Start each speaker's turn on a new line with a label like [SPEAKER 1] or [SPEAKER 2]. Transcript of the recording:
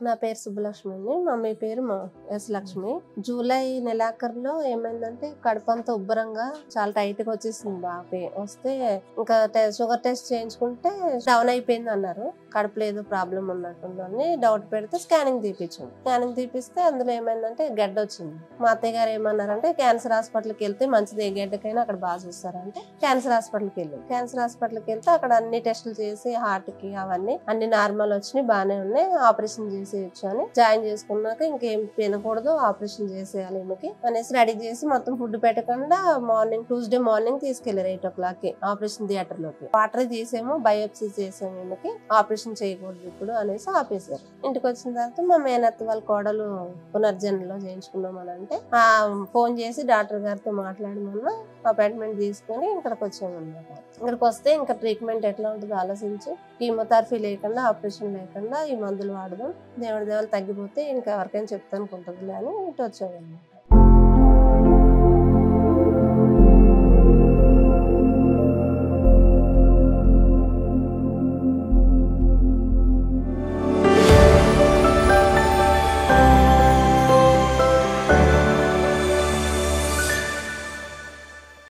[SPEAKER 1] నా పేరు సుబ్బలక్ష్మి అండి. మమ్మీ పేరు ఎస్ లక్ష్మి. జూలై నెలాఖరులో ఏమైందంటే కడుపంతా ఉబ్బరంగా చాలా టైట్ గా వచ్చేసింది. బాగా వస్తే ఇంకా షుగర్ టెస్ట్ చేయించుకుంటే డౌన్ అయిపోయింది అన్నారు. కడుపులో ఏదో ప్రాబ్లం ఉన్నట్టుందని డౌట్ పెడితే స్కానింగ్ తీపించాం. స్కానింగ్ తీపిస్తే అందులో ఏమైందంటే గడ్డ వచ్చింది. మా అత్తయ్య గారు ఏమన్నారంటే క్యాన్సర్ హాస్పిటల్కి వెళ్తే మంచిది, ఏ గడ్డకైనా అక్కడ బాగా చూస్తారంటే క్యాన్సర్ హాస్పిటల్కి వెళ్ళాం. క్యాన్సర్ హాస్పిటల్కి వెళ్తే అక్కడ అన్ని టెస్టులు చేసి హార్ట్ కి అవన్నీ అన్ని నార్మల్ వచ్చినాయి, బాగానే ఉన్నాయి, ఆపరేషన్ చేసేయచ్చు అని జాయిన్ చేసుకున్నాక ఇంకేం తినకూడదు, ఆపరేషన్ చేసేయాలి ఈమెకి అనేసి రెడీ చేసి మొత్తం ఫుడ్ పెట్టకుండా ట్యూస్డే మార్నింగ్ తీసుకెళ్లారు 8 o'clock ఆపరేషన్ థియేటర్ లోకి. వాటర్ తీసేమో బయోప్సీ చేసాము, ఈమెకి ఆపరేషన్ చేయకూడదు ఇప్పుడు అనేసి ఆపేశారు. ఇంటికి వచ్చిన తర్వాత మా మేనత్త వాళ్ళ కోడలు పునర్జన్మలో చేయించుకున్నాం అని అంటే ఫోన్ చేసి డాక్టర్ గారితో మాట్లాడమన్నా అపాయింట్మెంట్ తీసుకుని ఇక్కడికి వచ్చామన్నమాట. ఇక్కడికి వస్తే ఇంకా ట్రీట్మెంట్ ఎట్లా ఉంటుందో ఆలోచించి కీమోథెరపీ లేకుండా, ఆపరేషన్ లేకుండా ఈ మందులు వాడదాం, దేవుడి దేవాలు తగ్గిపోతే ఇంకా ఎవరికైనా చెప్తాను అనుకుంటుందిలే అని ఇటు వచ్చాము.